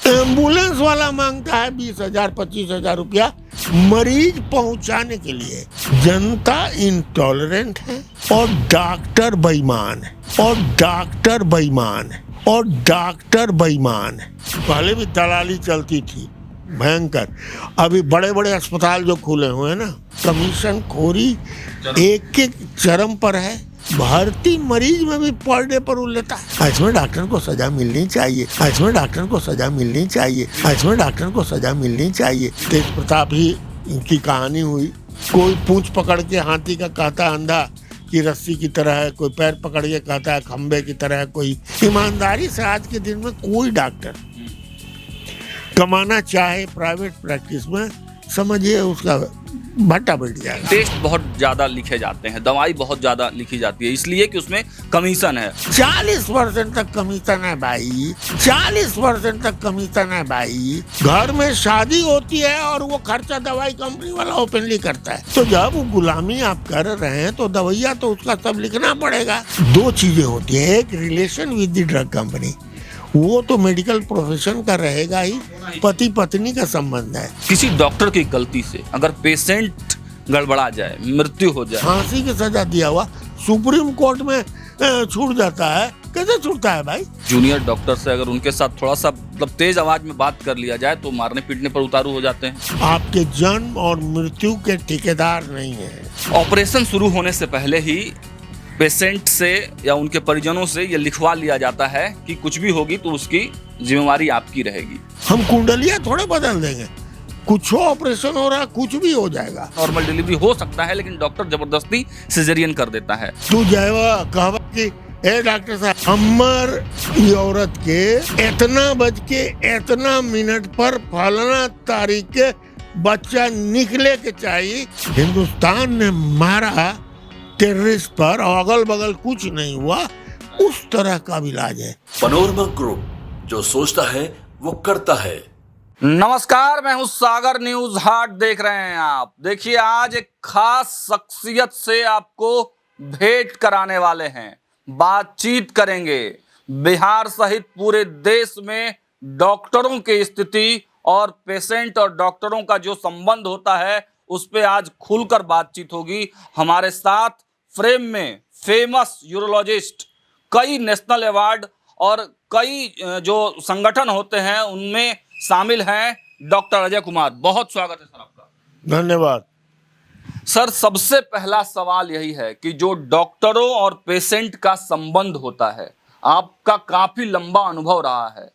Ambulance वाला मांगता है 20,000 25,000 रुपया मरीज पहुंचाने के लिए। जनता इंटॉलरेंट है और डॉक्टर बेईमान है, और डॉक्टर बेईमान है, और डॉक्टर बेईमान है। पहले भी दलाली चलती थी भयंकर। अभी बड़े बड़े अस्पताल जो खुले हुए हैं ना, कमीशन खोरी एक एक चरम पर है। भर्ती मरीज में भी पर डे पर लेता है। इसमें डॉक्टर को सजा मिलनी चाहिए, इसमें डॉक्टर को सजा मिलनी चाहिए, इसमें डॉक्टर को सजा मिलनी चाहिए। तेज प्रताप ही की कहानी हुई। कोई पूंछ पकड़ के हाथी का कहता है अंधा की रस्सी की तरह है, कोई पैर पकड़ के कहता है खंबे की तरह है। कोई ईमानदारी से आज के दिन में कोई डॉक्टर कमाना चाहे प्राइवेट प्रैक्टिस में, समझिए उसका भट्टा बैठ जाएगा। टेस्ट बहुत ज्यादा लिखे जाते हैं, दवाई बहुत ज्यादा लिखी जाती है, इसलिए कि उसमें कमीशन है। 40% तक कमीशन है भाई, 40% तक कमीशन है भाई। घर में शादी होती है और वो खर्चा दवाई कंपनी वाला ओपनली करता है। तो जब वो गुलामी आप कर रहे हैं तो दवाइया तो उसका सब लिखना पड़ेगा। दो चीजें होती है, एक relation with the drug company, वो तो मेडिकल प्रोफेशन का रहेगा ही, पति पत्नी का संबंध है। किसी डॉक्टर की गलती से अगर पेशेंट गड़बड़ा जाए, मृत्यु हो जाए, फांसी की सजा दिया हुआ सुप्रीम कोर्ट में छूट जाता है। कैसे छूटता है भाई? जूनियर डॉक्टर से अगर उनके साथ थोड़ा सा मतलब तेज आवाज में बात कर लिया जाए तो मारने पीटने पर उतारू हो जाते हैं। आपके जन्म और मृत्यु के ठेकेदार नहीं है। ऑपरेशन शुरू होने से पहले ही पेशेंट से या उनके परिजनों से ये लिखवा लिया जाता है कि कुछ भी होगी तो उसकी जिम्मेवारी आपकी रहेगी। हम कुंडलियां थोड़े बदल देंगे, कुछ ऑपरेशन हो रहा, कुछ भी हो जाएगा। नॉर्मल डिलीवरी हो सकता है लेकिन डॉक्टर जबरदस्ती सिजेरियन कर देता है। तू जयवा कहवा कि ए डॉक्टर साहब, हमार औरत के इतना बज के इतना मिनट पर फलाना तारीख के बच्चा निकले के चाहिए। हिंदुस्तान ने मारा टेररिस्ट पर और अगल बगल कुछ नहीं हुआ, उस तरह का इलाज है। पनोरमा ग्रुप, जो सोचता है वो करता है। नमस्कार, मैं हूं सागर, न्यूज हाट देख रहे हैं आप। देखिए, आज एक खास शख्सियत से आपको भेंट कराने वाले हैं, बातचीत करेंगे। बिहार सहित पूरे देश में डॉक्टरों की स्थिति और पेशेंट और डॉक्टरों का जो संबंध होता है उस पे आज खुलकर बातचीत होगी। हमारे साथ फ्रेम में फेमस यूरोलॉजिस्ट, कई नेशनल अवार्ड और कई जो संगठन होते हैं उनमें शामिल हैं, डॉक्टर अजय कुमार। बहुत स्वागत है सर आपका। धन्यवाद सर, सबसे पहला सवाल यही है कि जो डॉक्टरों और पेशेंट का संबंध होता है, आपका काफी लंबा अनुभव रहा है,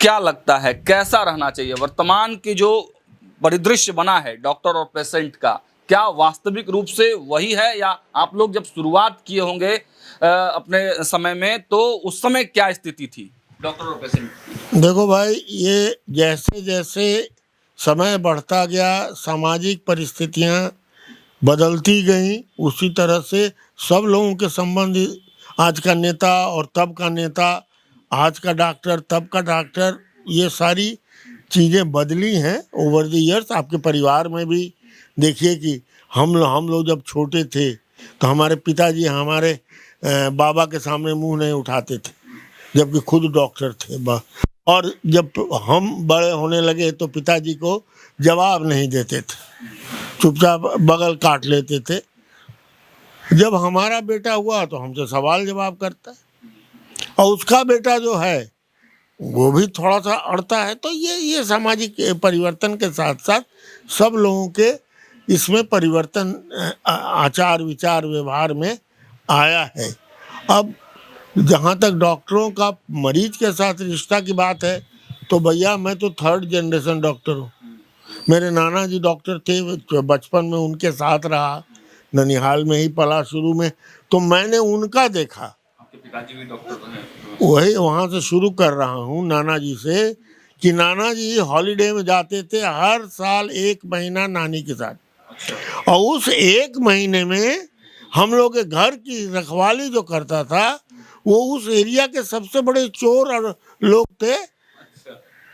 क्या लगता है कैसा रहना चाहिए? वर्तमान की जो परिदृश्य बना है डॉक्टर और पेशेंट का, क्या वास्तविक रूप से वही है, या आप लोग जब शुरुआत किए होंगे अपने समय में तो उस समय क्या स्थिति थी डॉक्टर और पेशेंट की? देखो भाई, ये जैसे जैसे समय बढ़ता गया, सामाजिक परिस्थितियां बदलती गई, उसी तरह से सब लोगों के संबंध, आज का नेता और तब का नेता, आज का डॉक्टर तब का डॉक्टर, ये सारी चीज़ें बदली हैं ओवर द ईयर्स। आपके परिवार में भी देखिए कि हम लोग जब छोटे थे तो हमारे पिताजी हमारे बाबा के सामने मुंह नहीं उठाते थे, जबकि खुद डॉक्टर थे। और जब हम बड़े होने लगे तो पिताजी को जवाब नहीं देते थे, चुपचाप बगल काट लेते थे। जब हमारा बेटा हुआ तो हमसे सवाल जवाब करता है, और उसका बेटा जो है वो भी थोड़ा सा अड़ता है। तो ये सामाजिक परिवर्तन के साथ साथ सब लोगों के इसमें परिवर्तन आचार विचार व्यवहार में आया है। अब जहाँ तक डॉक्टरों का मरीज के साथ रिश्ता की बात है तो भैया, मैं तो 3rd जनरेशन डॉक्टर हूँ। मेरे नाना जी डॉक्टर थे, बचपन में उनके साथ रहा, ननिहाल में ही पला शुरू में, तो मैंने उनका देखा। आपके पिताजी भी डॉक्टर हैं? वही वहाँ से शुरू कर रहा हूँ नाना जी से, कि नाना जी हॉलीडे में जाते थे हर साल 1 महीना नानी के साथ। और उस 1 महीने में हम लोग के घर की रखवाली जो करता था वो उस एरिया के सबसे बड़े चोर और लोग थे।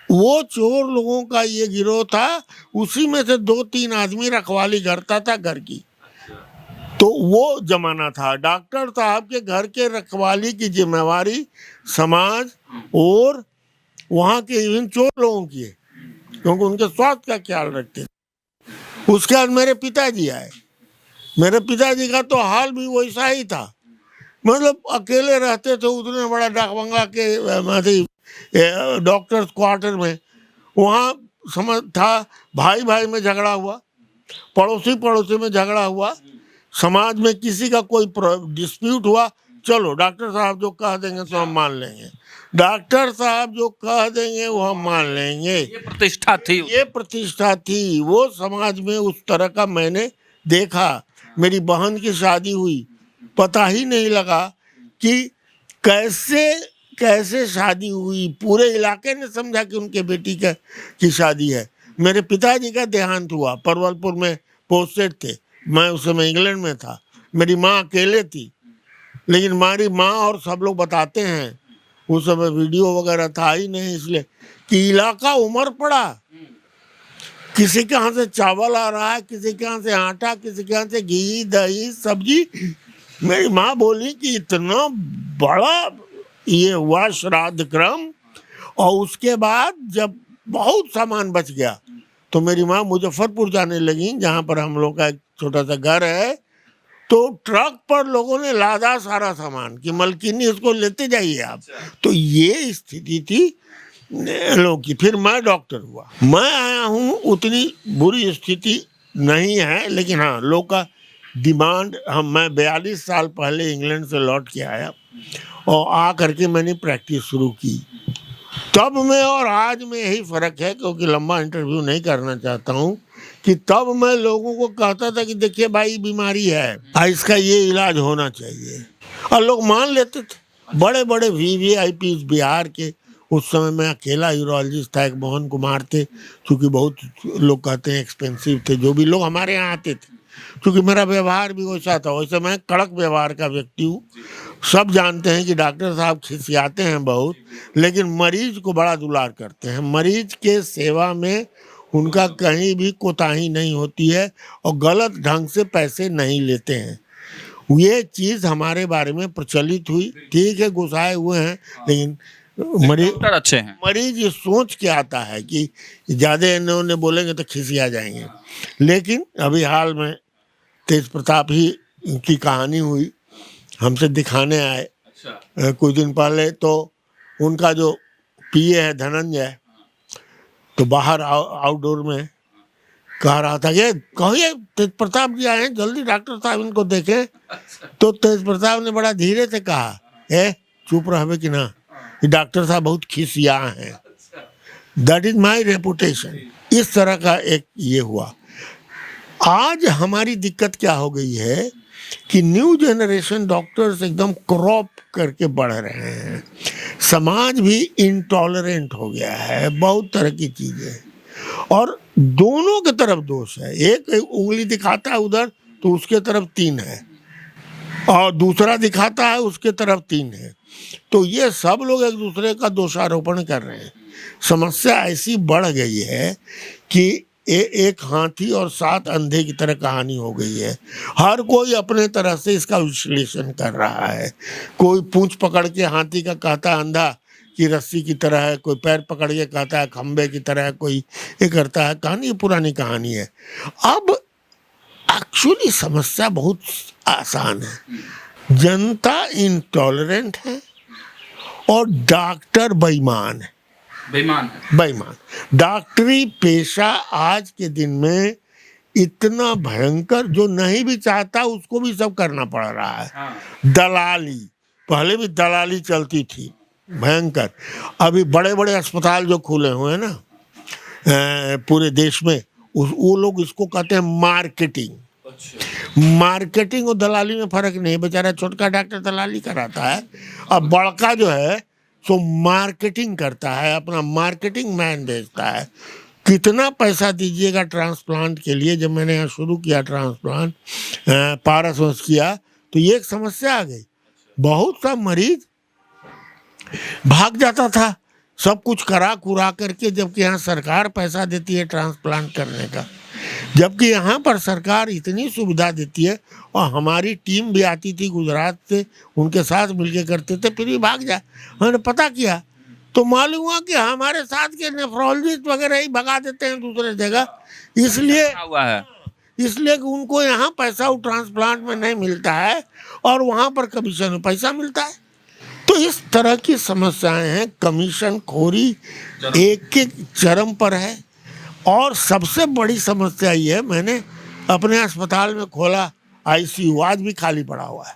वो चोर लोगों का ये गिरोह था, उसी में से 2-3 आदमी रखवाली करता था घर की। तो वो जमाना था। डॉक्टर साहब के घर के रखवाली की जिम्मेवारी समाज और वहाँ के इवन चोर लोगों की है, क्योंकि उनके स्वास्थ्य का ख्याल रखते थे। उसके बाद मेरे पिताजी आए। मेरे पिताजी का तो हाल भी वैसा ही था, मतलब अकेले रहते थे उतने बड़ा डाकबंगला के डॉक्टर्स क्वार्टर में। वहाँ समझ था, भाई भाई में झगड़ा हुआ, पड़ोसी में झगड़ा हुआ, समाज में किसी का कोई डिस्प्यूट हुआ, चलो डॉक्टर साहब जो कह देंगे तो हम मान लेंगे, डॉक्टर साहब जो कह देंगे वो हम मान लेंगे। ये प्रतिष्ठा थी। ये प्रतिष्ठा थी, वो समाज में उस तरह का मैंने देखा। मेरी बहन की शादी हुई, पता ही नहीं लगा कि कैसे शादी हुई। पूरे इलाके ने समझा कि उनके बेटी की शादी है। मेरे पिताजी का देहांत हुआ, परवलपुर में पोस्टेड थे, मैं उस समय इंग्लैंड में था। मेरी माँ अकेले थी, लेकिन हमारी माँ और सब लोग बताते हैं, उस समय वीडियो वगैरह था ही नहीं, इसलिए कि इलाका उमड़ पड़ा। किसी के यहाँ से चावल आ रहा है, किसी के यहाँ से आटा, किसी के यहाँ से घी दही सब्जी। मेरी माँ बोली कि इतना बड़ा ये हुआ श्राद्ध क्रम, और उसके बाद जब बहुत सामान बच गया तो मेरी माँ मुजफ्फरपुर जाने लगी, जहाँ पर हम लोग का एक छोटा सा घर है। तो ट्रक पर लोगों ने लादा सारा सामान कि मलकिनी इसको लेते जाइए आप। तो ये स्थिति थी लोगों की। फिर मैं डॉक्टर हुआ, मैं आया हूँ, उतनी बुरी स्थिति नहीं है, लेकिन हाँ लोग का डिमांड। मैं 42 साल पहले इंग्लैंड से लौट के आया और आ करके मैंने प्रैक्टिस शुरू की। तब में और आज में यही फ़र्क है, क्योंकि लंबा इंटरव्यू नहीं करना चाहता हूँ, कि तब मैं लोगों को कहता था कि देखिए भाई बीमारी है, इसका ये इलाज होना चाहिए, और लोग मान लेते थे। बड़े बड़े VVIP बिहार के, उस समय मैं अकेला यूरोलॉजिस्ट था, एक मोहन कुमार थे, क्योंकि बहुत लोग कहते हैं एक्सपेंसिव थे जो भी लोग हमारे यहाँ आते थे। क्योंकि मेरा व्यवहार भी वैसा था, वैसे मैं कड़क व्यवहार का व्यक्ति हूँ। सब जानते हैं कि डॉक्टर साहब खिसियाते हैं बहुत, लेकिन मरीज को बड़ा दुलार करते हैं। मरीज के सेवा में उनका कहीं भी कोताही नहीं होती है, और गलत ढंग से पैसे नहीं लेते हैं। ये चीज़ हमारे बारे में प्रचलित हुई। ठीक है, गुस्साए हुए हैं, लेकिन डॉक्टर अच्छे हैं। मरीज ये सोच के आता है कि ज़्यादा इन्होंने बोलेंगे तो खिसिया जाएंगे। लेकिन अभी हाल में तेज प्रताप ही की कहानी हुई, हमसे दिखाने आए। अच्छा। कुछ दिन पहले तो उनका जो PA है धनंजय, तो बाहर आउटडोर में कह रहा था कि कहिए तेज प्रताप जी आए हैं, जल्दी डॉक्टर साहब इनको देखें। तो तेज प्रताप ने बड़ा धीरे से कहा, चुप रहे कि ना, कि डॉक्टर साहब बहुत खिसिया हैं। That is my reputation. इस तरह का एक ये हुआ। आज हमारी दिक्कत क्या हो गई है कि न्यू जनरेशन डॉक्टर्स एकदम क्रॉप करके बढ़ रहे हैं। समाज भी इंटॉलरेंट हो गया है, बहुत तरह की चीज़ें, और दोनों के तरफ दोष है। एक उंगली दिखाता है उधर तो उसके तरफ 3 है, और दूसरा दिखाता है उसके तरफ 3 है। तो ये सब लोग एक दूसरे का दोषारोपण कर रहे हैं। समस्या ऐसी बढ़ गई है कि एक हाथी और 7 अंधे की तरह कहानी हो गई है। हर कोई अपने तरह से इसका विश्लेषण कर रहा है। कोई पूंछ पकड़ के हाथी का कहता है अंधा कि रस्सी की तरह है, कोई पैर पकड़ के कहता है खंबे की तरह है, कोई ये करता है। कहानी पुरानी कहानी है। अब एक्चुअली समस्या बहुत आसान है। जनता इंटॉलरेंट है और डॉक्टर बेईमान है। बेईमान। डॉक्टरी पेशा आज के दिन में इतना भयंकर, जो नहीं भी चाहता उसको भी सब करना पड़ रहा है। दलाली, पहले भी दलाली चलती थी भयंकर। अभी बड़े बड़े अस्पताल जो खुले हुए हैं ना पूरे देश में, वो लोग इसको कहते हैं मार्केटिंग। मार्केटिंग और दलाली में फर्क नहीं। बेचारा छोटका डॉक्टर दलाली कराता है, अब बड़का जो है सो मार्केटिंग करता है, अपना मार्केटिंग मैन भेजता है। कितना पैसा दीजिएगा ट्रांसप्लांट के लिए। जब मैंने यहाँ शुरू किया ट्रांसप्लांट, पारस वंश किया, तो ये एक समस्या आ गई। बहुत सा मरीज भाग जाता था सब कुछ करा कुरा करके, जबकि यहाँ सरकार पैसा देती है ट्रांसप्लांट करने का। जबकि यहाँ पर सरकार इतनी सुविधा देती है, और हमारी टीम भी आती थी गुजरात से, उनके साथ मिलके करते थे, फिर भी भाग जा। हमने पता किया तो मालूम हुआ कि हमारे साथ के नेफ्रोलॉजिस्ट वगैरह ही भगा देते हैं दूसरे जगह, इसलिए क्या हुआ है? इसलिए कि उनको यहाँ पैसा ट्रांसप्लांट में नहीं मिलता है और वहाँ पर कमीशन में पैसा मिलता है। तो इस तरह की समस्याएं हैं, कमीशन खोरी एक एक चरम पर है। और सबसे बड़ी समस्या ये है, मैंने अपने अस्पताल में खोला आईसीयू, आज भी खाली पड़ा हुआ है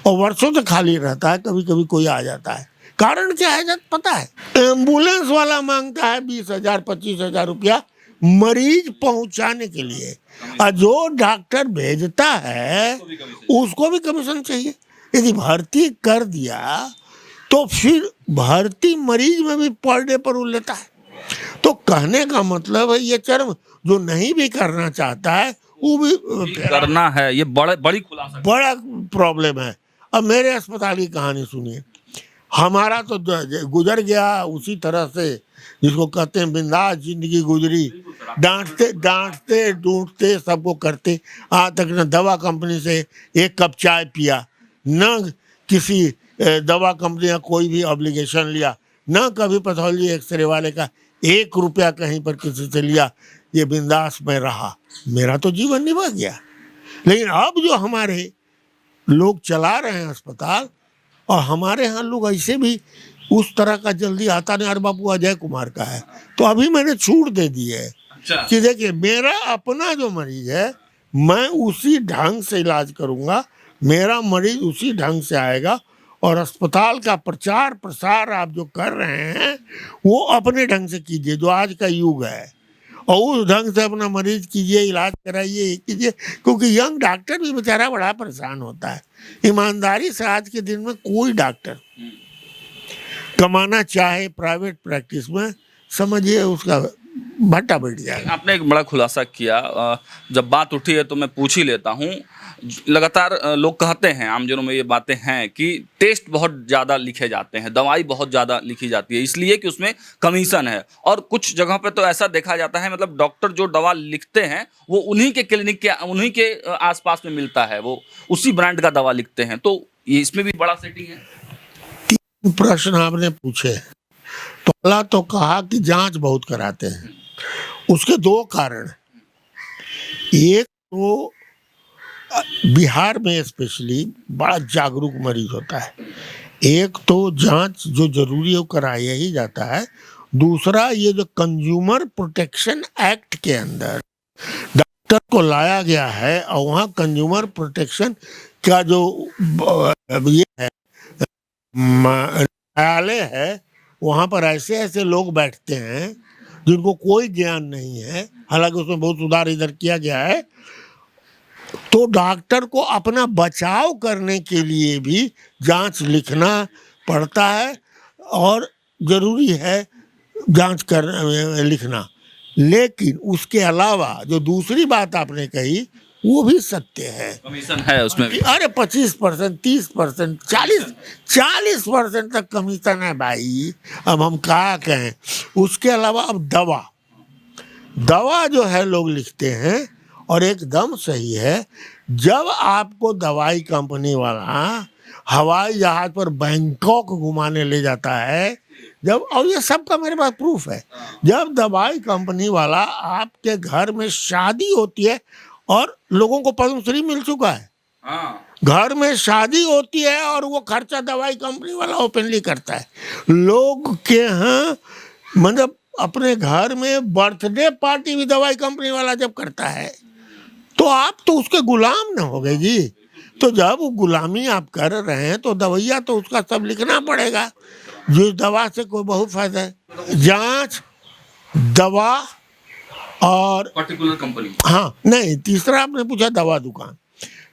और वर्षों से खाली रहता है, कभी कभी कोई आ जाता है। कारण क्या है जब पता है, एम्बुलेंस वाला मांगता है 20,000 25,000 रुपया मरीज पहुंचाने के लिए, और जो डॉक्टर भेजता है उसको भी कमीशन चाहिए। यदि भर्ती कर दिया तो फिर भर्ती मरीज में भी पर डे पर वो लेता है। तो कहने का मतलब है ये चरम, जो नहीं भी करना चाहता है वो भी करना है, ये बड़ी खुलासा। बड़ा प्रॉब्लम है। अब मेरे अस्पताल की कहानी सुनिए, हमारा तो गुजर गया उसी तरह से जिसको कहते हैं बिंदास जिंदगी गुजरी, डांटते डूटते सबको करते, आज तक न दवा कंपनी से एक कप चाय पिया, न किसी दवा कंपनी का कोई भी ऑब्लिगेशन लिया, न कभी पैथोलॉजी एक्सरे वाले का 1 रुपया कहीं पर किसी से लिया। ये बिंदास में रहा, मेरा तो जीवन निभा गया। लेकिन अब जो हमारे लोग चला रहे हैं अस्पताल, और हमारे यहाँ लोग ऐसे भी उस तरह का जल्दी आता नहीं। अरे बापू अजय कुमार का है, तो अभी मैंने छूट दे दी है कि देखिए मेरा अपना जो मरीज है मैं उसी ढंग से इलाज करूँगा, मेरा मरीज उसी ढंग से आएगा। और अस्पताल का प्रचार प्रसार आप जो कर रहे हैं वो अपने ढंग से कीजिए, जो आज का युग है, और उस ढंग से अपना मरीज कीजिए, इलाज कराइए कीजिए। क्योंकि यंग डॉक्टर भी बेचारा बड़ा परेशान होता है। ईमानदारी से आज के दिन में कोई डॉक्टर कमाना चाहे प्राइवेट प्रैक्टिस में, समझिए उसका भट्टा बैठ जाएगा। आपने एक बड़ा खुलासा किया, जब बात उठी है तो मैं पूछ ही लेता हूँ। लगातार लोग कहते हैं, आमजनों में ये बातें हैं कि टेस्ट बहुत ज़्यादा लिखे जाते हैं, दवाई बहुत ज़्यादा लिखी जाती है, इसलिए कि उसमें कमीशन है। और कुछ जगह पे तो ऐसा देखा जाता है, मतलब डॉक्टर जो दवा लिखते हैं वो उन्हीं के क्लिनिक के उन्हीं के आसपास में मिलता है, वो उसी ब्रांड का दवा लिखते हैं। तो ये इसमें भी बड़ा सेटिंग है। 3 प्रश्न आपने पूछे। पहला तो कहा कि जांच बहुत कराते हैं, उसके 2 कारण। एक तो बिहार में स्पेशली बड़ा जागरूक मरीज होता है। एक तो जांच जो जरूरी है वो कराया ही जाता है। दूसरा, ये जो कंज्यूमर प्रोटेक्शन एक्ट के अंदर डॉक्टर को लाया गया है, और वहाँ कंज्यूमर प्रोटेक्शन का जो ये है न्यायालय है, वहाँ पर ऐसे ऐसे लोग बैठते हैं जिनको कोई ज्ञान नहीं है। हालांकि उसमें बहुत सुधार इधर किया गया है। तो डॉक्टर को अपना बचाव करने के लिए भी जांच लिखना पड़ता है, और ज़रूरी है जांच कर लिखना। लेकिन उसके अलावा जो दूसरी बात आपने कही वो भी सत्य है, कमीशन है उसमें भी। अरे 25%, 30%, 40% तक कमीशन है भाई। अब हम क्या कहें। उसके अलावा अब दवा जो है लोग लिखते हैं, और एकदम सही है। जब आपको दवाई कंपनी वाला हवाई जहाज पर बैंकॉक घुमाने ले जाता है, जब, और ये सब का मेरे पास प्रूफ है, जब दवाई कंपनी वाला आपके घर में शादी होती है, और लोगों को पद्मश्री मिल चुका है, घर में शादी होती है और वो खर्चा दवाई कंपनी वाला ओपनली करता है। लोग के यहाँ मतलब अपने घर में बर्थडे पार्टी भी दवाई कंपनी वाला जब करता है, तो आप तो उसके गुलाम न हो गए जी। तो जब वो गुलामी आप कर रहे हैं तो दवाइया तो उसका सब लिखना पड़ेगा, जिस दवा से कोई बहुत फायदा है। जांच, दवा और पर्टिकुलर कंपनी। हाँ नहीं, तीसरा आपने पूछा दवा दुकान।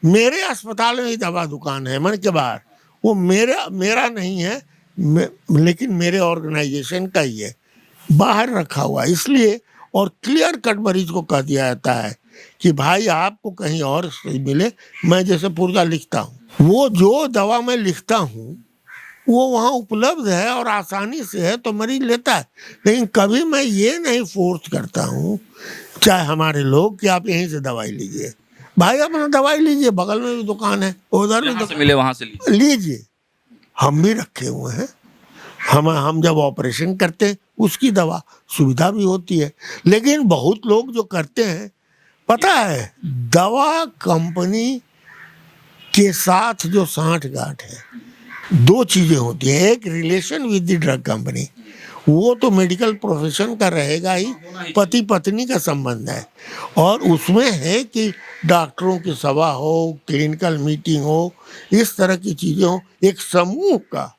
मेरे अस्पताल में ही दवा दुकान है, मन के बाहर। वो मेरा नहीं है, लेकिन मेरे ऑर्गेनाइजेशन का ही है, बाहर रखा हुआ इसलिए। और क्लियर कट मरीज को कह दिया जाता है कि भाई आपको कहीं और से मिले। मैं जैसे पुर्जा लिखता हूँ, वो जो दवा मैं लिखता हूँ वो वहाँ उपलब्ध है और आसानी से है, तो मरीज लेता है। लेकिन कभी मैं ये नहीं फोर्स करता हूँ, चाहे हमारे लोग, कि आप यहीं से दवाई लीजिए। भाई अपना दवाई लीजिए, बगल में भी दुकान है, उधर भी मिले वहाँ से लीजिए। हम भी रखे हुए हैं, हम जब ऑपरेशन करते हैं उसकी दवा सुविधा भी होती है, लेकिन बहुत लोग जो करते हैं, पता है, दवा कंपनी के साथ जो सांठ-गांठ है, दो चीजें होती हैं। एक relation with the drug company, वो तो मेडिकल प्रोफेशन का रहेगा ही, पति पत्नी का संबंध है, और उसमें है कि डॉक्टरों की सभा हो, क्लिनिकल मीटिंग हो, इस तरह की चीजें हो, एक समूह का,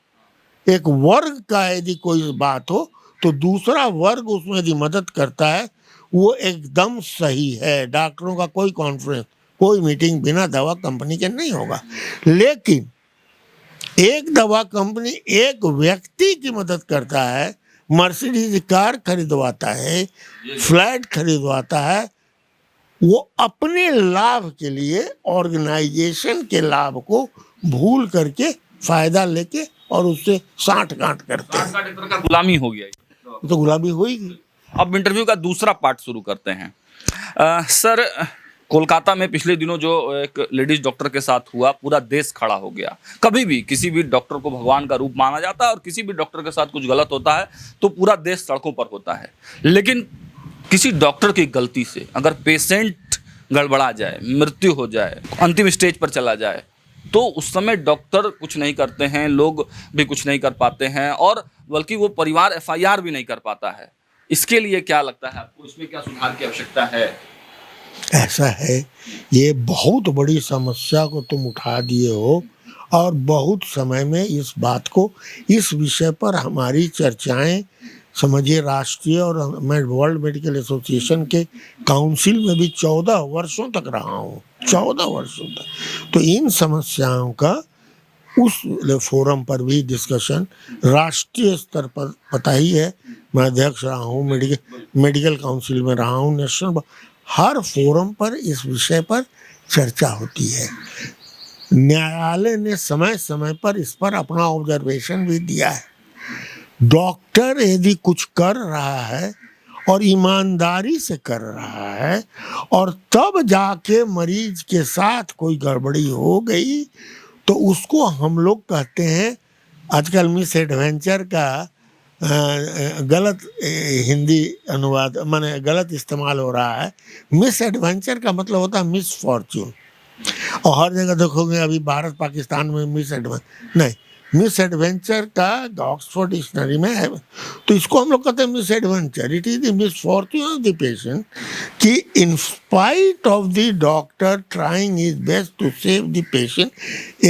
एक वर्ग का यदि कोई बात हो तो दूसरा वर्ग उसमें यदि मदद करता है, वो एकदम सही है। डॉक्टरों का कोई कॉन्फ्रेंस, कोई मीटिंग बिना दवा कंपनी के नहीं होगा। लेकिन एक दवा कंपनी एक व्यक्ति की मदद करता है, मर्सिडीज कार खरीदवाता है, फ्लैट खरीदवाता है, वो अपने लाभ के लिए, ऑर्गेनाइजेशन के लाभ को भूल करके, फायदा लेके और उससे सांठ-गांठ करते हैं। एक तरह का गुलामी हो गया ये। तो गुलामी होगी। अब इंटरव्यू का दूसरा पार्ट शुरू करते हैं। सर, कोलकाता में पिछले दिनों जो एक लेडीज डॉक्टर के साथ हुआ, पूरा देश खड़ा हो गया। कभी भी किसी भी डॉक्टर को भगवान का रूप माना जाता है, और किसी भी डॉक्टर के साथ कुछ गलत होता है तो पूरा देश सड़कों पर होता है। लेकिन किसी डॉक्टर की गलती से अगर पेशेंट गड़बड़ा जाए, मृत्यु हो जाए, अंतिम स्टेज पर चला जाए, तो उस समय डॉक्टर कुछ नहीं करते हैं, लोग भी कुछ नहीं कर पाते हैं, और बल्कि वो परिवार FIR भी नहीं कर पाता है। इसके लिए क्या लगता है आपको, इसमें क्या सुधार की आवश्यकता है? ऐसा है, ये बहुत बड़ी समस्या को तुम उठा दिए हो, और बहुत समय में इस बात को, इस विषय पर हमारी चर्चाएं, समझिए, राष्ट्रीय और मैं वर्ल्ड मेडिकल एसोसिएशन के काउंसिल में भी 14 वर्षों तक रहा हूँ, 14 वर्षों तक। तो इन समस्याओं का उस फोरम पर भी डिस्कशन राष्ट्रीय स्तर पर, पता ही है, मैं अध्यक्ष रहा हूँ, मेडिकल काउंसिल में रहा हूँ, नेशनल, हर फोरम पर इस विषय पर चर्चा होती है। न्यायालय ने समय समय पर इस पर अपना ऑब्जर्वेशन भी दिया है। डॉक्टर यदि कुछ कर रहा है और ईमानदारी से कर रहा है, और तब जाके मरीज के साथ कोई गड़बड़ी हो गई, तो उसको हम लोग कहते हैं, आजकल मिस एडवेंचर का गलत हिंदी अनुवाद, माने गलत इस्तेमाल हो रहा है। मिस एडवेंचर का मतलब होता है मिस फॉर्च्यून, और हर जगह देखोगे अभी भारत पाकिस्तान में मिस एडवेंचर नहीं, मिस एडवेंचर का ऑक्सफोर्ड डिक्शनरी में है। तो इसको हम लोग कहते हैं misadventure. It is the misfortune of the patient कि in spite of the doctor trying his best to save the patient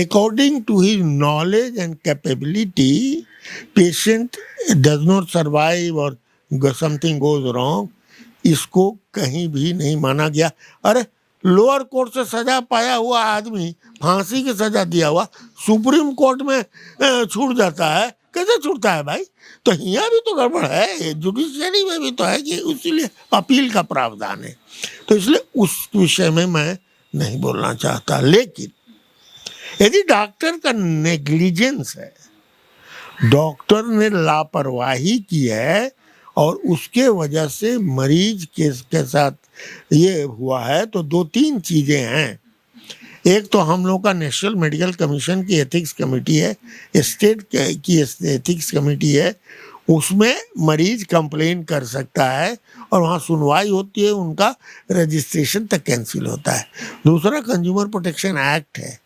according to his knowledge and capability, patient does not survive और something goes wrong, इसको कहीं भी नहीं माना गया। अरे, lower court से सजा पाया हुआ आदमी, फांसी की सजा दिया हुआ, सुप्रीम कोर्ट में छूट जाता है, कैसे छूटता है भाई? तो यहाँ भी तो गड़बड़ है, जुडिशियरी में भी तो है कि इसीलिए अपील का प्रावधान है। तो इसलिए उस विषय में मैं नहीं बोलना चाहता। लेकिन यदि डॉक्टर का नेग्लिजेंस है, डॉक्टर ने लापरवाही की है, और उसके वजह से मरीज के साथ ये हुआ है, तो 2-3 चीज़ें हैं। एक तो हम लोग का नेशनल मेडिकल कमीशन की एथिक्स कमेटी है, स्टेट की एथिक्स कमेटी है, उसमें मरीज कंप्लेन कर सकता है और वहाँ सुनवाई होती है, उनका रजिस्ट्रेशन तक कैंसिल होता है। दूसरा कंज्यूमर प्रोटेक्शन एक्ट है,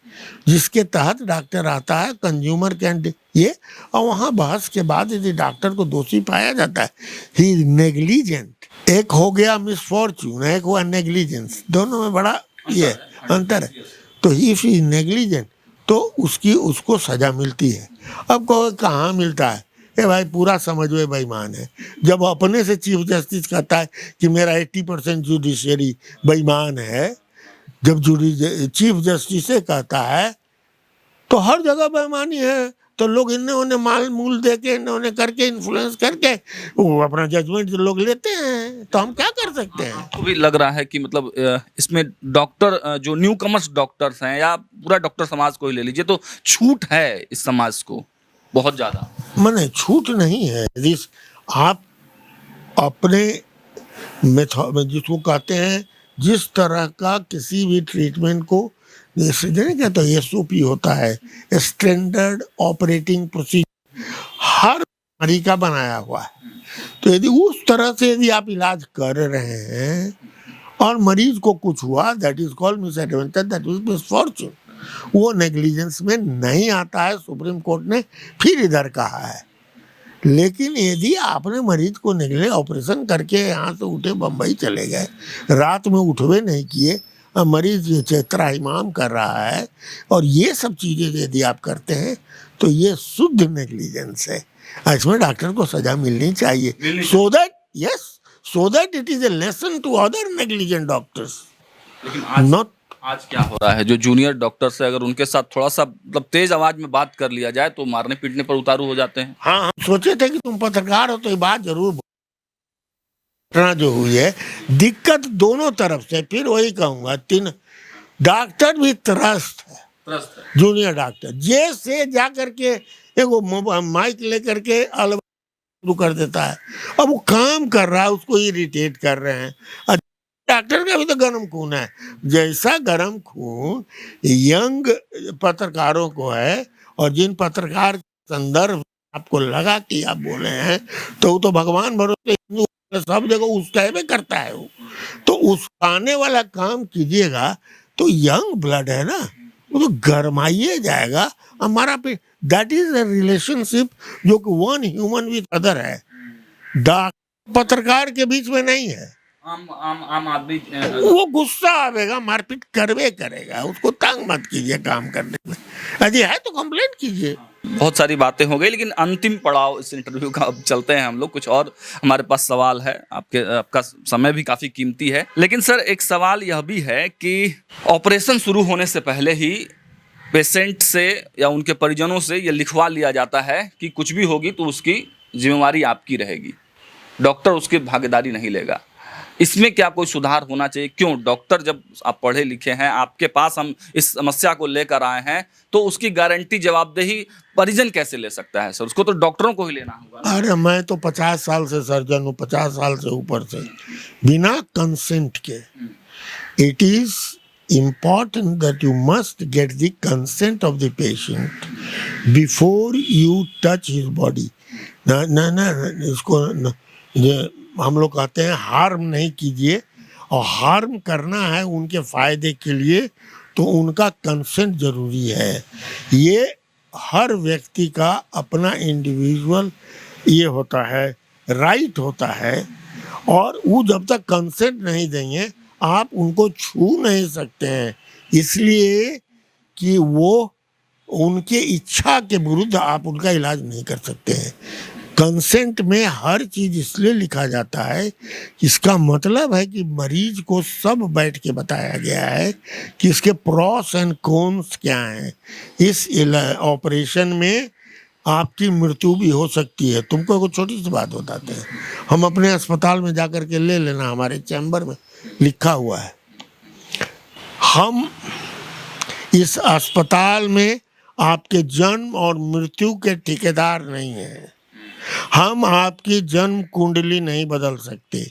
जिसके तहत डॉक्टर आता है, कंज्यूमर कैन ये, और वहाँ बहस के बाद यदि डॉक्टर को दोषी पाया जाता है, ही इज नेग्लिजेंट। एक हो गया मिसफॉर्च्यून, एक हुआ नेग्लिजेंस, दोनों में बड़ा ये अंतर है। तो इफ इज नेग्लिजेंट तो उसको सजा मिलती है। अब कहो कहाँ मिलता है? ए भाई, पूरा समझो बेईमान है। जब अपने से चीफ जस्टिस कहता है कि मेरा 80% जुडिशियरी बेईमान है, जब चीफ जस्टिस से कहता है तो हर जगह बेईमानी है। तो लोग इन्होंने माल मूल दे के, इन्होंने करके, इन्फ्लुएंस करके वो अपना जजमेंट लोग लेते हैं, तो हम क्या कर सकते हैं? आपको भी लग रहा है कि मतलब इसमें डॉक्टर जो न्यू कमर्स डॉक्टर्स हैं, या पूरा डॉक्टर समाज को ही ले लीजिए, तो छूट है इस समाज को बहुत ज़्यादा? माने छूट नहीं है। यदि आप अपने मेथड, जिसको कहते हैं, जिस तरह का किसी भी ट्रीटमेंट को, जैसे क्या तो SOP होता है, स्टैंडर्ड ऑपरेटिंग प्रोसीजर, हर बीमारी का बनाया हुआ है। तो यदि उस तरह से यदि आप इलाज कर रहे हैं और मरीज को कुछ हुआ, that is called misadventure, that is misfortune. वो नेग्लिजेंस में नहीं आता है, सुप्रीम कोर्ट ने फिर इधर कहा है। लेकिन यदि आपने मरीज को निकले ऑपरेशन करके यहाँ से उठे बम्बई चले गए, रात में उठवे नहीं किए, अब मरीज ये चेतरा इमाम कर रहा है, और ये सब चीज़ें यदि आप करते हैं तो ये शुद्ध नेग्लिजेंस है। इसमें डॉक्टर को सजा मिलनी चाहिए, so that it is a lesson to other negligent doctors. लेकिन नॉट आज क्या हो रहा है, जो जूनियर डॉक्टर्स है, अगर उनके साथ थोड़ा सा मतलब तेज आवाज में बात कर लिया जाए तो मारने पीटने पर उतारू हो जाते हैं। हाँ, हम सोचे थे कि तुम पत्रकार हो तो ये बात जरूर घटना जो हुई है, दिक्कत दोनों तरफ से। फिर वही कहूंगा, तीन डॉक्टर भी त्रस्त है, जूनियर डॉक्टर जैसे जा करके एक माइक लेकर के शुरू कर देता है। अब वो काम कर रहा है, उसको इरिटेट कर रहे हैं। डॉक्टर का भी तो गर्म खून है, जैसा गर्म खून यंग पत्रकारों को है, और जिन पत्रकार संदर्भ आपको लगा कि आप बोले हैं तो वो तो भगवान भरोसे हिंदू सब जगह उस टाइप में करता है वो। तो उस आने वाला काम कीजिएगा तो यंग ब्लड है ना, वो तो गरमाइए जाएगा हमारा पे। दैट इज ए रिलेशनशिप जो कि वन ह्यूमन विद अदर है, पत्रकार के बीच में नहीं है। आम आदमी वो गुस्सा आवेगा, मारपीट करवे करेगा, उसको तंग मत कीजिए काम करने में। यदि है तो कंप्लेंट कीजिए। बहुत सारी बातें हो गई, लेकिन अंतिम पड़ाव इस इंटरव्यू का अब चलते हैं हम लोग। कुछ और हमारे पास सवाल है, आपका समय भी काफ़ी कीमती है। लेकिन सर, एक सवाल यह भी है कि ऑपरेशन शुरू होने से पहले ही पेशेंट से या उनके परिजनों से ये लिखवा लिया जाता है कि कुछ भी होगी तो उसकी जिम्मेवारी आपकी रहेगी, डॉक्टर उसकी भागीदारी नहीं लेगा। इसमें क्या कोई सुधार होना चाहिए? क्यों डॉक्टर, जब आप पढ़े लिखे हैं, आपके पास हम इस समस्या को लेकर आए हैं, तो उसकी गारंटी जवाबदेही परिजन कैसे ले सकता है सर? उसको तो डॉक्टरों को ही लेना होगा। अरे मैं तो 50 साल से सर्जन हूँ, 50 साल से ऊपर से, बिना कंसेंट के। It is important that you must get the consent of the patient before you touch his body. ना इसको हम लोग कहते हैं हार्म नहीं कीजिए, और हार्म करना है उनके फायदे के लिए तो उनका कंसेंट जरूरी है। ये हर व्यक्ति का अपना इंडिविजुअल ये होता है, राइट होता है, और वो जब तक कंसेंट नहीं देंगे आप उनको छू नहीं सकते हैं, इसलिए कि वो उनके इच्छा के विरुद्ध आप उनका इलाज नहीं कर सकते हैं। कंसेंट में हर चीज इसलिए लिखा जाता है, इसका मतलब है कि मरीज को सब बैठ के बताया गया है कि इसके प्रॉस एंड कॉन्स क्या हैं। इस ऑपरेशन में आपकी मृत्यु भी हो सकती है। तुमको कुछ छोटी सी बात बताते हैं, हम अपने अस्पताल में जाकर के ले लेना, हमारे चैम्बर में लिखा हुआ है, हम इस अस्पताल में आपके जन्म और मृत्यु के ठेकेदार नहीं हैं। हम आपकी जन्म कुंडली नहीं बदल सकते।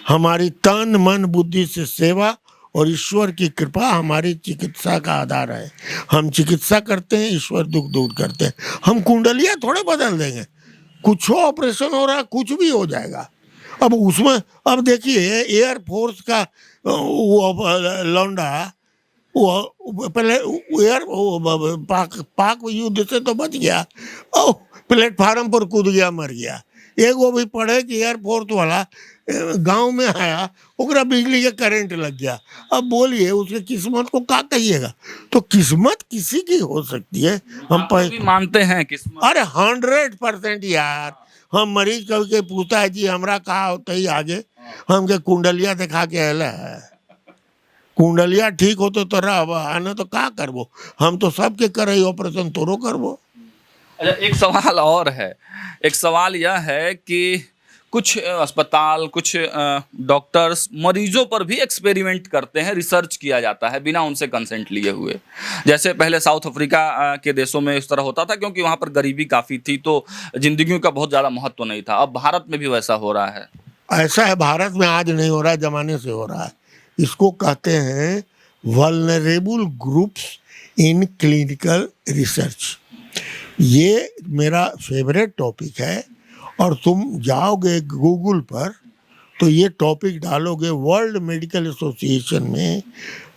हमारी तन मन बुद्धि से सेवा और ईश्वर की कृपा हमारी चिकित्सा का आधार है। हम चिकित्सा करते हैं, ईश्वर दुख दूर करते हैं। हम कुंडलियाँ थोड़े बदल देंगे, कुछ ऑपरेशन हो रहा है, कुछ भी हो जाएगा। अब उसमें अब देखिए एयरफोर्स का वो लौंडा, वो पहले पाक युद्ध से तो बच गया, प्लेटफार्म पर कूद गया, मर गया। एक वो भी पढ़े कि एयरफोर्स वाला गांव में आया, ओकरा बिजली के करंट लग गया। अब बोलिए उसके किस्मत को क्या कहिएगा? तो किस्मत किसी की हो सकती है, हम भी मानते हैं किस्मत। अरे 100% यार। हम मरीज कभी के पूछता है जी हमरा कहा होता ही आगे, हम के कुंडलिया दिखा के अल है, कुंडलिया ठीक हो तो आने तो का करबो, हम तो सबके करे ऑपरेशन तोरो करबो। अच्छा, एक सवाल और है। एक सवाल यह है कि कुछ अस्पताल, कुछ डॉक्टर्स मरीजों पर भी एक्सपेरिमेंट करते हैं, रिसर्च किया जाता है बिना उनसे कंसेंट लिए हुए। जैसे पहले साउथ अफ्रीका के देशों में इस तरह होता था, क्योंकि वहाँ पर गरीबी काफ़ी थी, तो जिंदगियों का बहुत ज़्यादा महत्व नहीं था। अब भारत में भी वैसा हो रहा है। ऐसा है, भारत में आज नहीं हो रहा है, जमाने से हो रहा है। इसको कहते हैं vulnerable groups in clinical research. ये मेरा फेवरेट टॉपिक है, और तुम जाओगे गूगल पर तो ये टॉपिक डालोगे वर्ल्ड मेडिकल एसोसिएशन में,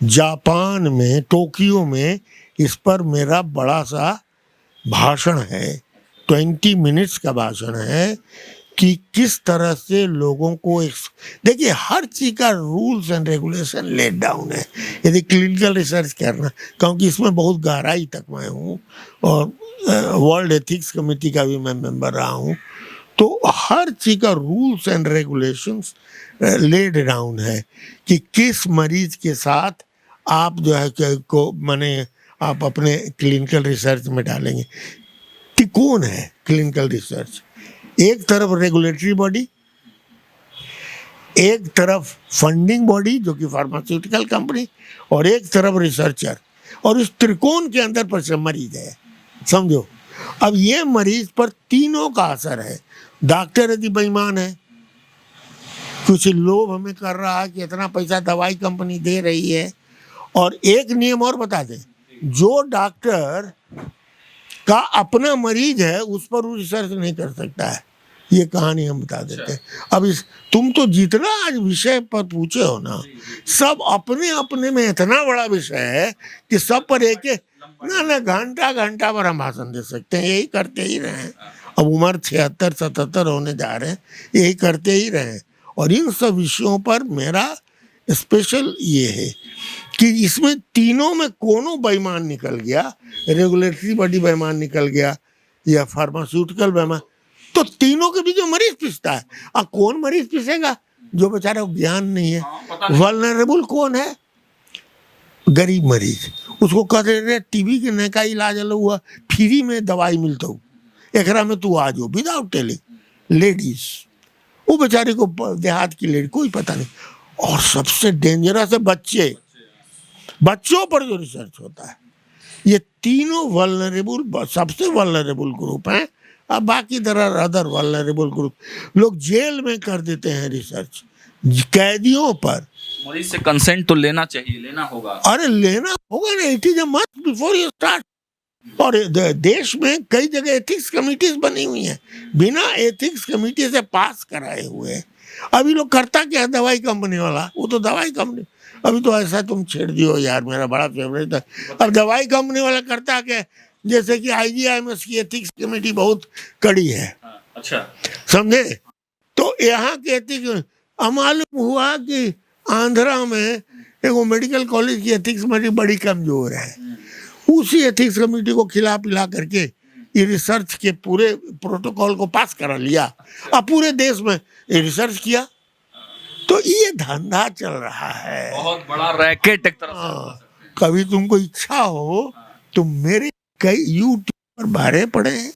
जापान में, टोक्यो में, इस पर मेरा बड़ा सा भाषण है, 20 मिनट्स का भाषण है कि किस तरह से लोगों को देखिए हर चीज का rules and regulation let down है यदि क्लिनिकल रिसर्च करना, क्योंकि इसमें बहुत गहराई तक मैं हूँ और वर्ल्ड एथिक्स कमेटी का भी मैं मेंबर रहा हूँ, तो हर चीज का rules and regulations laid down है कि किस मरीज के साथ आप जो है को माने आप अपने क्लिनिकल रिसर्च में डालेंगे कि कौन है क्लिनिकल रिसर्च। एक तरफ रेगुलेटरी बॉडी, एक तरफ फंडिंग बॉडी जो कि फार्मास्यूटिकल कंपनी, और एक तरफ रिसर्चर, और इस त्रिकोण के अंदर पर मरीज है, समझो। अब ये मरीज पर तीनों का असर है। डॉक्टर यदि बेईमान है, कुछ लोभ हमें कर रहा है कि इतना पैसा दवाई कंपनी दे रही है, और एक नियम और बता दें, जो डॉक्टर का अपना मरीज है उस पर वो रिसर्च नहीं कर सकता है, ये कहानी हम बता देते हैं। अब तुम तो जितना आज विषय पर पूछे हो ना, सब अपने अपने में इतना बड़ा विषय है कि सब पर एक ना घंटा घंटा पर हम भाषण दे सकते हैं, यही करते ही रहे। अब उम्र 76-77 होने जा रहे हैं, यही करते ही रहे। और इन सब विषयों पर मेरा स्पेशल ये है कि इसमें तीनों में कोनो बेईमान निकल गया, रेगुलेटरी बॉडी बेईमान निकल गया या फार्मास्यूटिकल बेईमान, तो तीनों के बीच जो मरीज पिसता है। अब कौन मरीज पिसेगा? जो बेचारा ज्ञान नहीं है। वल्नरेबल कौन है? गरीब मरीज। उसको कह रहे टीबी के नए का इलाज हुआ, फ्री में दवाई मिलता हूँ, एकरा में तू आ जाओ विदाउट टेलिंग। लेडीज, वो बेचारे को देहात की लेडी कोई पता नहीं। और सबसे डेंजरस है बच्चे, बच्चों पर जो रिसर्च होता है। ये तीनों वल्नरेबल, सबसे वल्नरेबल ग्रुप हैं। अब बाकी अदर वल्नरेबल ग्रुप लोग जेल में कर देते हैं रिसर्च, कैदियों पर। मरीज से कंसेंट तो लेना चाहिए, लेना होगा। अरे लेना होगा ना, it is a must before you start. और देश में कई जगह एथिक्स कमिटीज बनी हुई हैं, बिना एथिक्स कमिटी से पास कराए हुए। अभी लोग करता क्या है, दवाई कंपनी वाला, वो तो दवाई कंपनी, अभी तो ऐसा तुम छेड़ दियो यार, मेरा बड़ा फेवरेट है। अब दवाई कंपनी वाला करता क्या, जैसे कि IGIMS की एथिक्स कमेटी बहुत कड़ी है, अच्छा समझे। तो यहाँ के एथिक्स, मालूम हुआ कि आंध्रा में एक मेडिकल कॉलेज की एथिक्स कमेटी बड़ी कमजोर है। उसी एथिक्स कमेटी को खिला पिला करके ये रिसर्च के पूरे प्रोटोकॉल को पास करा लिया। अब पूरे देश में ये रिसर्च किया, तो ये धंधा चल रहा है, बहुत बड़ा रैकेट एक तरह से। कभी तुमको इच्छा हो तो मेरे कई यूट्यूब पर भरे पड़े हैं,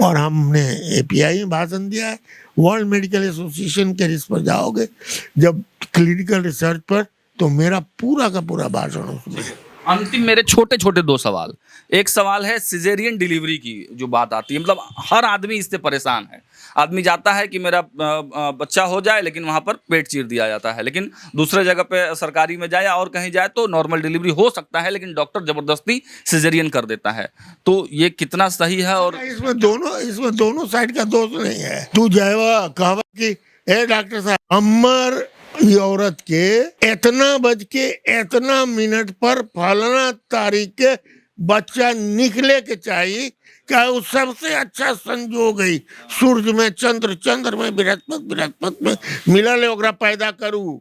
और हमने API में भाषण दिया है। वर्ल्ड मेडिकल एसोसिएशन के इस पर जाओगे जब क्लिनिकल रिसर्च पर, तो मेरा पूरा का पूरा भाषण उसमें। अंतिम मेरे छोटे छोटे 2 सवाल। एक सवाल है सिजेरियन डिलीवरी की जो बात आती है, मतलब हर आदमी इससे परेशान है। आदमी जाता है कि मेरा बच्चा हो जाए, लेकिन वहाँ पर पेट चीर दिया जाता है। लेकिन दूसरे जगह पे सरकारी में जाए और कहीं जाए तो नॉर्मल डिलीवरी हो सकता है, लेकिन डॉक्टर जबरदस्ती सिजेरियन कर देता है। तो ये कितना सही है? और इसमें दोनों साइड का दोष नहीं है। तू जाएगा कहवा कि ए डॉक्टर साहब, हमार ये औरत के इतना बज के इतना मिनट पर फलाना तारीख के बच्चा निकले के चाहिए, क्या वो सबसे अच्छा संजोग है, सूर्य में चंद्र में बृहस्पति में मिला ले ओकरा पैदा करूँ,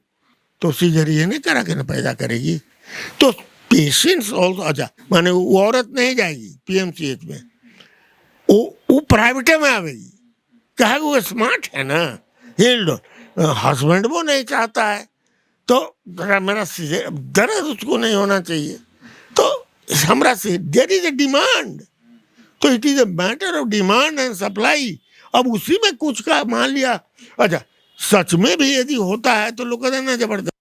तो सिजेरियन नहीं करा के ना पैदा करेगी। तो पेशेंट्स ऑल्सो, अच्छा माने वो औरत नहीं जाएगी PMCH में, वो प्राइवेट में आवेगी, कहे वो स्मार्ट है ना, हिल्ड हस्बैंड वो नहीं चाहता है, तो मेरा दर्द उसको नहीं होना चाहिए, तो हमरा से देयर इज ए डिमांड, तो it is a matter of demand and supply. अब उसी में कुछ का मान लिया, अच्छा सच में भी यदि होता है तो लोग कहते हैं ना जबरदस्त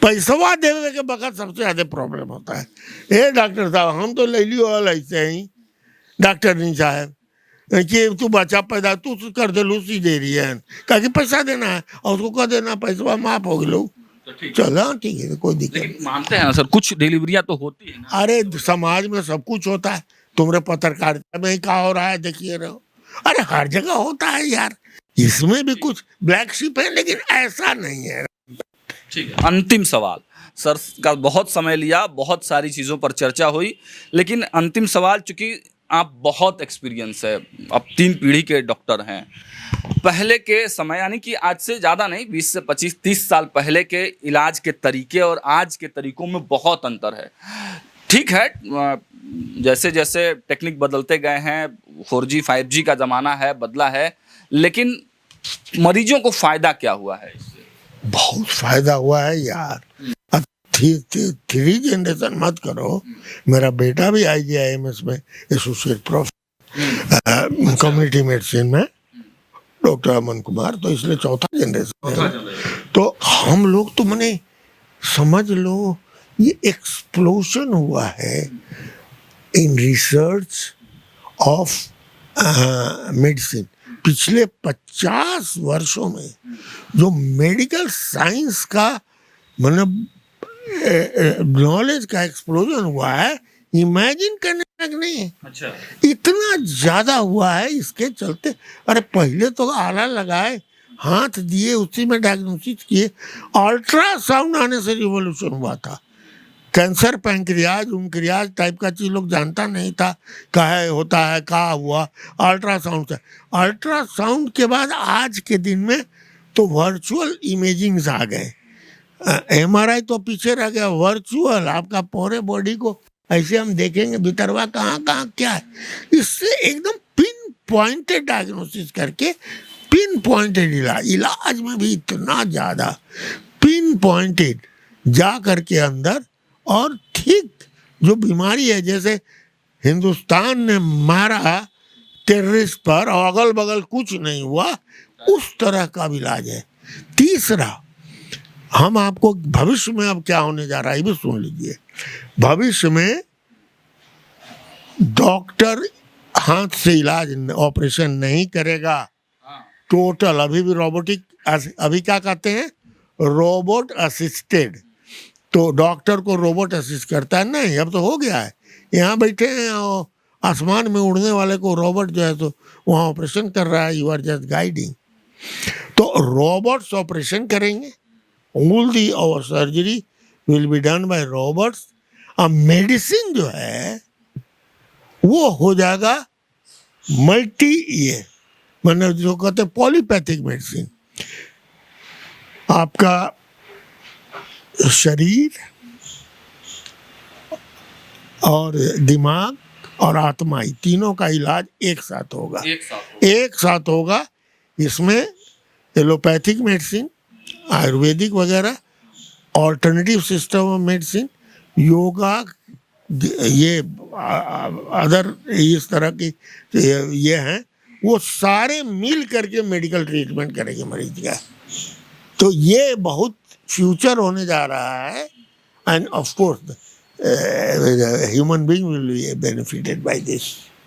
पैसवा देवे के बखत सबसे ज्यादा प्रॉब्लम होता है। ए डॉक्टर साहब, हम तो ले लियो ऐसे ही, डॉक्टर नहीं साहब कि तू बच्चा पैदा तू कर दे, लूसी दे रही है, कहा कि पैसा देना है और उसको कह देना पैसा माफ हो गए, चलो ठीक है, कोई दिक्कत नहीं। मानते हैं सर, कुछ डिलीवरियां तो होती है ना। अरे समाज में सब कुछ होता है, तुम्हारे पत्रकारिता में ही क्या हो रहा है देखिए रहो। अरे हर जगह होता है यार, इसमें भी कुछ ब्लैक शिप है, लेकिन ऐसा नहीं है। ठीक है, अंतिम सवाल सर का बहुत समय लिया, बहुत सारी चीज़ों पर चर्चा हुई, लेकिन अंतिम सवाल, चूंकि आप बहुत एक्सपीरियंस है, आप 3 पीढ़ी के डॉक्टर हैं, पहले के समय यानी कि आज से ज़्यादा नहीं, 20 से 25-30 साल पहले के इलाज के तरीके और आज के तरीकों में बहुत अंतर है। ठीक है, जैसे जैसे टेक्निक बदलते गए हैं, 4G 5G का ज़माना है, बदला है, लेकिन मरीजों को फ़ायदा क्या हुआ है इससे? बहुत फायदा हुआ है यार। अब 3 जनरेशन मत करो, मेरा बेटा भी IGIMS में एसोसिएट प्रोफेसर कम्युनिटी मेडिसिन में, डॉक्टर अमन कुमार, तो इसलिए 4था जनरेशन है। तो हम लोग तो मने समझ लो ये एक्सप्लोजन हुआ है इन रिसर्च ऑफ मेडिसिन। पिछले 50 वर्षों में जो मेडिकल साइंस का मतलब नॉलेज का एक्सप्लोजन हुआ है, इमेजिन करने लायक नहीं है। अच्छा, इतना ज्यादा हुआ है, इसके चलते अरे पहले तो आला लगाए, हाथ दिए, उसी में डायग्नोसिस किए। अल्ट्रासाउंड आने से रिवॉल्यूशन हुआ था। कैंसर, पैंक्रियाज, उनक्रियाज टाइप का चीज लोग जानता नहीं था, काहे होता है, कहाँ हुआ, अल्ट्रासाउंड से। अल्ट्रासाउंड के बाद आज के दिन में तो वर्चुअल इमेजिंग्स आ गए। MRI तो पीछे रह गया, वर्चुअल आपका पूरे बॉडी को ऐसे हम देखेंगे भीतरवा कहाँ कहाँ क्या है। इससे एकदम पिन पॉइंटेड डायग्नोसिस करके पिन पॉइंटेड इलाज में भी इतना ज़्यादा पिन पॉइंटेड जा करके अंदर, और ठीक जो बीमारी है, जैसे हिंदुस्तान ने मारा टेररिस्ट पर और अगल बगल कुछ नहीं हुआ, उस तरह का इलाज है। तीसरा, हम आपको भविष्य में अब क्या होने जा रहा है ये भी सुन लीजिए। भविष्य में डॉक्टर हाथ से इलाज ऑपरेशन नहीं करेगा, टोटल। अभी भी रोबोटिक, अभी क्या कहते हैं, रोबोट असिस्टेड। तो डॉक्टर को रोबोट असिस्ट करता है नहीं, अब तो हो गया है। यहाँ बैठे हैं और आसमान में उड़ने वाले को रोबोट जो है तो वहाँ ऑपरेशन कर रहा है, यू आर जस्ट गाइडिंग। तो रोबोट्स ऑपरेशन करेंगे, all the our surgery will be done by robots. अब मेडिसिन जो है वो हो जाएगा मल्टी, ये मतलब जो कहते हैं पॉलीपैथिक मेडिसिन। आपका शरीर और दिमाग और आत्मा, तीनों का इलाज एक साथ होगा, एक साथ होगा। इसमें एलोपैथिक मेडिसिन, आयुर्वेदिक वगैरह, alternative system of medicine, yoga, ये अदर इस तरह की ये हैं, वो सारे मिल करके मेडिकल ट्रीटमेंट करेंगे मरीज का। तो ये बहुत फ्यूचर होने जा रहा है, end of course human being will be benefited by this.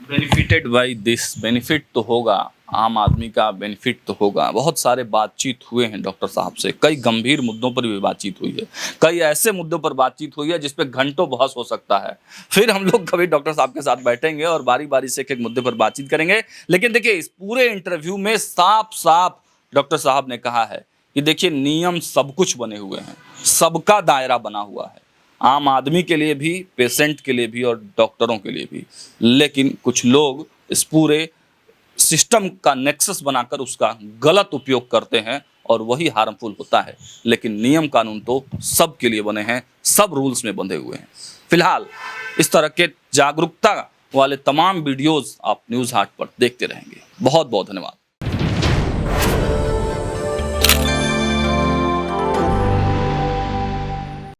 Benefited by this, benefit तो होगा, आम आदमी का बेनिफिट तो होगा। बहुत सारे बातचीत हुए हैं डॉक्टर साहब से, कई गंभीर मुद्दों पर भी बातचीत हुई है, कई ऐसे मुद्दों पर बातचीत हुई है जिस पे घंटों बहस हो सकता है। फिर हम लोग कभी डॉक्टर साहब के साथ बैठेंगे और बारी बारी से एक एक मुद्दे पर बातचीत करेंगे। लेकिन देखिए, इस पूरे इंटरव्यू में साफ साफ डॉक्टर साहब ने कहा है कि देखिए, नियम सब कुछ बने हुए हैं, सबका दायरा बना हुआ है, आम आदमी के लिए भी, पेशेंट के लिए भी और डॉक्टरों के लिए भी। लेकिन कुछ लोग इस पूरे सिस्टम का नेक्सस बनाकर उसका गलत उपयोग करते हैं और वही हार्मफुल होता है। लेकिन नियम कानून तो सब के लिए बने हैं, सब रूल्स में बंधे हुए हैं। फिलहाल इस तरह के जागरूकता वाले तमाम वीडियोस आप न्यूज़ हाट पर देखते रहेंगे। बहुत बहुत धन्यवाद।